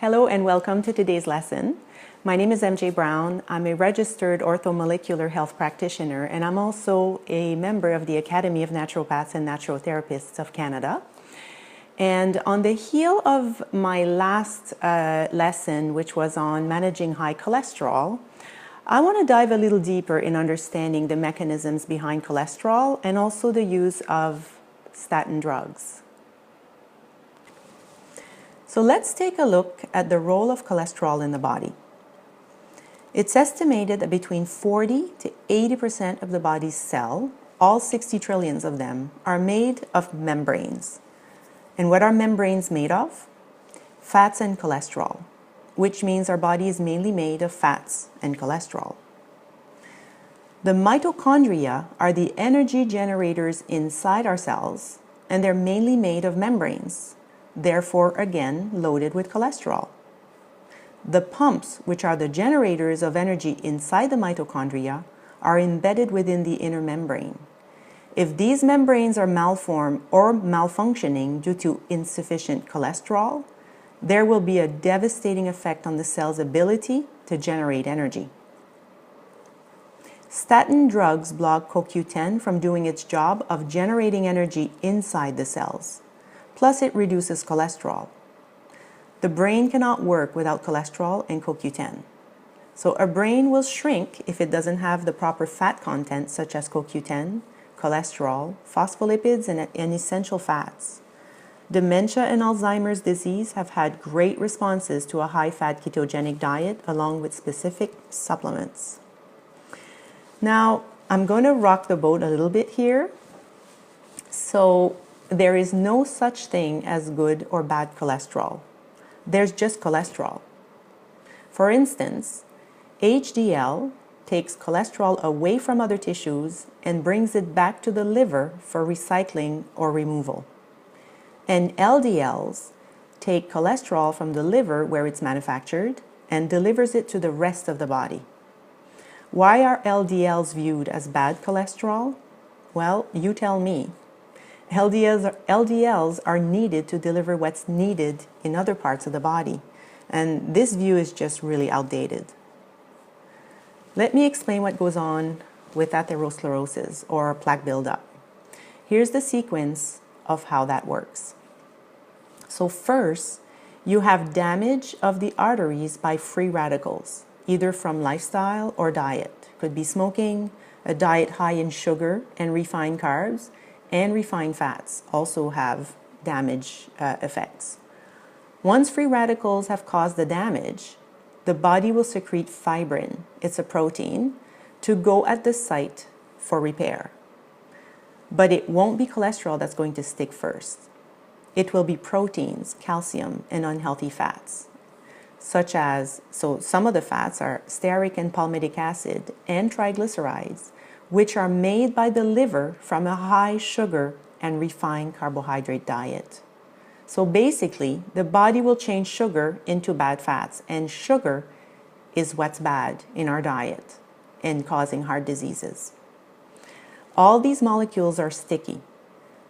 Hello and welcome to today's lesson. My name is MJ Brown. I'm a registered orthomolecular health practitioner, and I'm also a member of the Academy of Naturopaths and Naturotherapists of Canada. And on the heel of my last lesson, which was on managing high cholesterol, I want to dive a little deeper in understanding the mechanisms behind cholesterol and also the use of statin drugs. So let's take a look at the role of cholesterol in the body. It's estimated that between 40 to 80% of the body's cell, all 60 trillions of them, are made of membranes. And what are membranes made of? Fats and cholesterol, which means our body is mainly made of fats and cholesterol. The mitochondria are the energy generators inside our cells, and they're mainly made of membranes, therefore again loaded with cholesterol. The pumps, which are the generators of energy inside the mitochondria, are embedded within the inner membrane. If these membranes are malformed or malfunctioning due to insufficient cholesterol, there will be a devastating effect on the cell's ability to generate energy. Statin drugs block CoQ10 from doing its job of generating energy inside the cells. Plus, it reduces cholesterol. The brain cannot work without cholesterol and CoQ10. So a brain will shrink if it doesn't have the proper fat content such as CoQ10, cholesterol, phospholipids, and essential fats. Dementia and Alzheimer's disease have had great responses to a high-fat ketogenic diet along with specific supplements. Now, I'm going to rock the boat a little bit here. So there is no such thing as good or bad cholesterol. There's just cholesterol. For instance, HDL takes cholesterol away from other tissues and brings it back to the liver for recycling or removal. And LDLs take cholesterol from the liver where it's manufactured and delivers it to the rest of the body. Why are LDLs viewed as bad cholesterol? Well, you tell me. LDLs are needed to deliver what's needed in other parts of the body, and this view is just really outdated. Let me explain what goes on with atherosclerosis or plaque buildup. Here's the sequence of how that works. So first, you have damage of the arteries by free radicals, either from lifestyle or diet. Could be smoking, a diet high in sugar and refined carbs, and refined fats also have damage effects. Once free radicals have caused the damage, the body will secrete fibrin, it's a protein, to go at the site for repair. But it won't be cholesterol that's going to stick first. It will be proteins, calcium, and unhealthy fats, such as, so some of the fats are stearic and palmitic acid and triglycerides, which are made by the liver from a high sugar and refined carbohydrate diet. So basically, the body will change sugar into bad fats, and sugar is what's bad in our diet and causing heart diseases. All these molecules are sticky,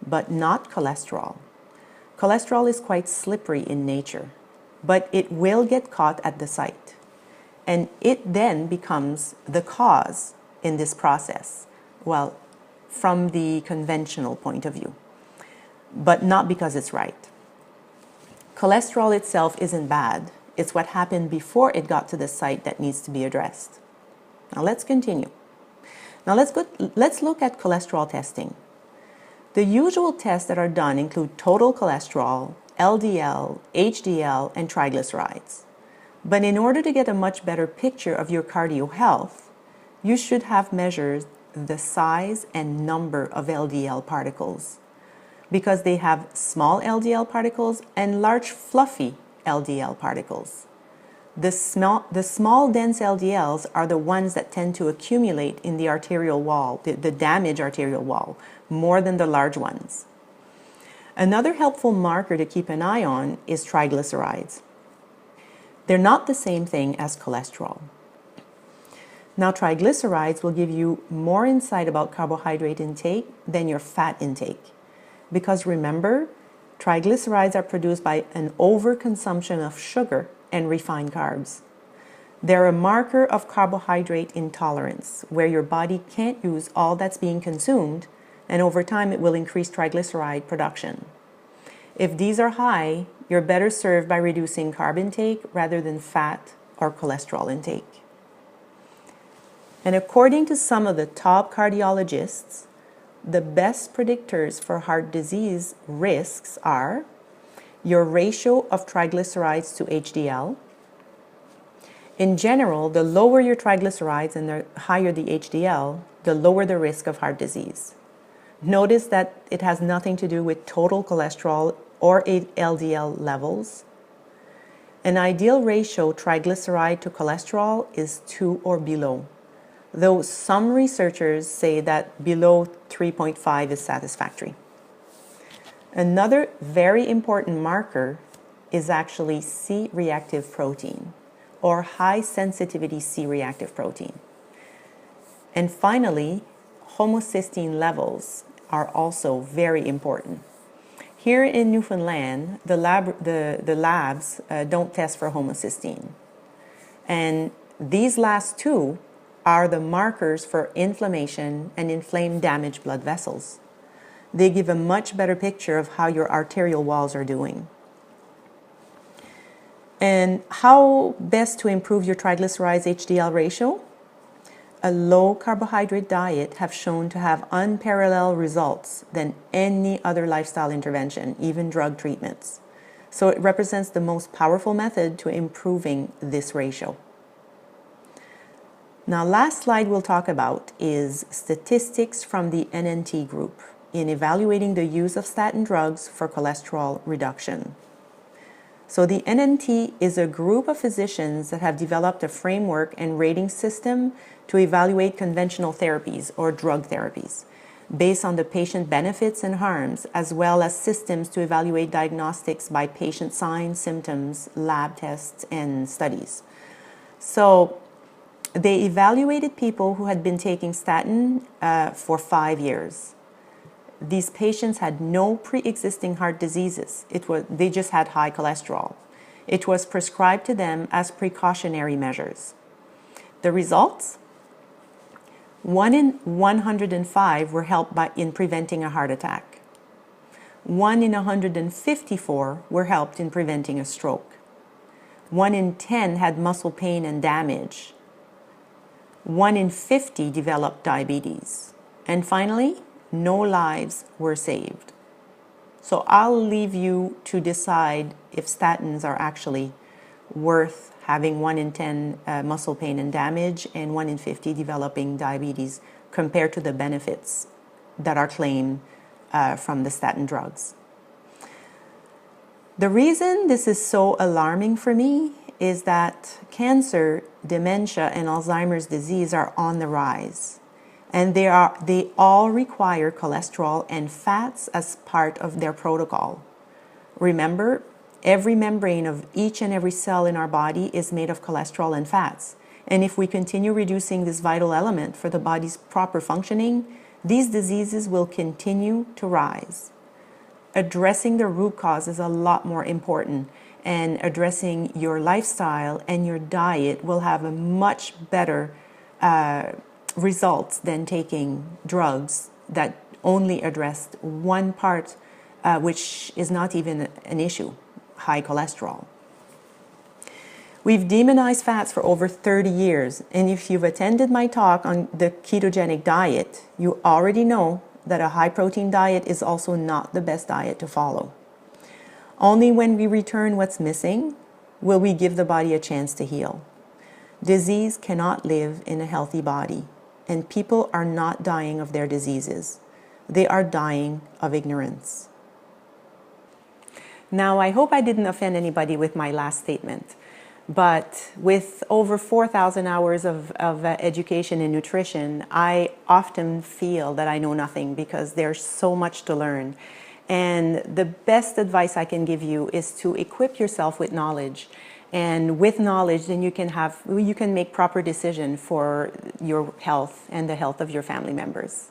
but not cholesterol. Cholesterol is quite slippery in nature, but it will get caught at the site, and it then becomes the cause in this process, well, from the conventional point of view, but not because it's right. Cholesterol itself isn't bad. It's what happened before it got to the site that needs to be addressed. Now let's continue. Now let's look at cholesterol testing. The usual tests that are done include total cholesterol, LDL, HDL, and triglycerides. But in order to get a much better picture of your cardio health, you should have measured the size and number of LDL particles, because they have small LDL particles and large fluffy LDL particles. The small dense LDLs are the ones that tend to accumulate in the arterial wall, the damaged arterial wall, more than the large ones. Another helpful marker to keep an eye on is triglycerides. They're not the same thing as cholesterol. Now, triglycerides will give you more insight about carbohydrate intake than your fat intake. Because remember, triglycerides are produced by an overconsumption of sugar and refined carbs. They're a marker of carbohydrate intolerance, where your body can't use all that's being consumed, and over time it will increase triglyceride production. If these are high, you're better served by reducing carb intake rather than fat or cholesterol intake. And according to some of the top cardiologists, the best predictors for heart disease risks are your ratio of triglycerides to HDL. In general, the lower your triglycerides and the higher the HDL, the lower the risk of heart disease. Notice that it has nothing to do with total cholesterol or LDL levels. An ideal ratio triglyceride to cholesterol is 2 or below, though some researchers say that below 3.5 is satisfactory. Another very important marker is actually C-reactive protein, or high sensitivity C-reactive protein. And finally, homocysteine levels are also very important. Here in Newfoundland, the labs don't test for homocysteine. And these last two are the markers for inflammation and inflamed damaged blood vessels. They give a much better picture of how your arterial walls are doing. And how best to improve your triglycerides HDL ratio? A low carbohydrate diet have shown to have unparalleled results than any other lifestyle intervention, even drug treatments. So it represents the most powerful method to improving this ratio. Now, last slide we'll talk about is statistics from the NNT group in evaluating the use of statin drugs for cholesterol reduction. So the NNT is a group of physicians that have developed a framework and rating system to evaluate conventional therapies or drug therapies based on the patient benefits and harms, as well as systems to evaluate diagnostics by patient signs, symptoms, lab tests, and studies. So they evaluated people who had been taking statin for 5 years. These patients had no pre-existing heart diseases. They just had high cholesterol. It was prescribed to them as precautionary measures. The results? 1 in 105 were helped in preventing a heart attack. 1 in 154 were helped in preventing a stroke. 1 in 10 had muscle pain and damage. 1 in 50 developed diabetes. And finally, no lives were saved. So I'll leave you to decide if statins are actually worth having 1 in 10 muscle pain and damage and 1 in 50 developing diabetes compared to the benefits that are claimed from the statin drugs. The reason this is so alarming for me is that cancer, dementia, and Alzheimer's disease are on the rise. And they all require cholesterol and fats as part of their protocol. Remember, every membrane of each and every cell in our body is made of cholesterol and fats. And if we continue reducing this vital element for the body's proper functioning, these diseases will continue to rise. Addressing the root cause is a lot more important, and addressing your lifestyle and your diet will have a much better results than taking drugs that only addressed one part, which is not even an issue, high cholesterol. We've demonized fats for over 30 years, and if you've attended my talk on the ketogenic diet, you already know that a high-protein diet is also not the best diet to follow. Only when we return what's missing will we give the body a chance to heal. Disease cannot live in a healthy body. And people are not dying of their diseases. They are dying of ignorance. Now, I hope I didn't offend anybody with my last statement, but with over 4,000 hours of education in nutrition, I often feel that I know nothing because there's so much to learn. And the best advice I can give you is to equip yourself with knowledge. And with knowledge, then you can make proper decision for your health and the health of your family members.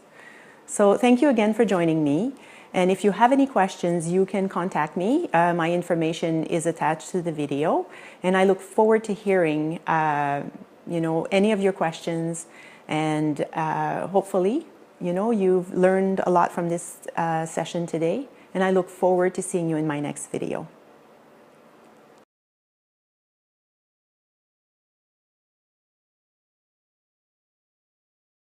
So thank you again for joining me. And if you have any questions, you can contact me. My information is attached to the video, and I look forward to hearing any of your questions, and hopefully you've learned a lot from this session today, and I look forward to seeing you in my next video.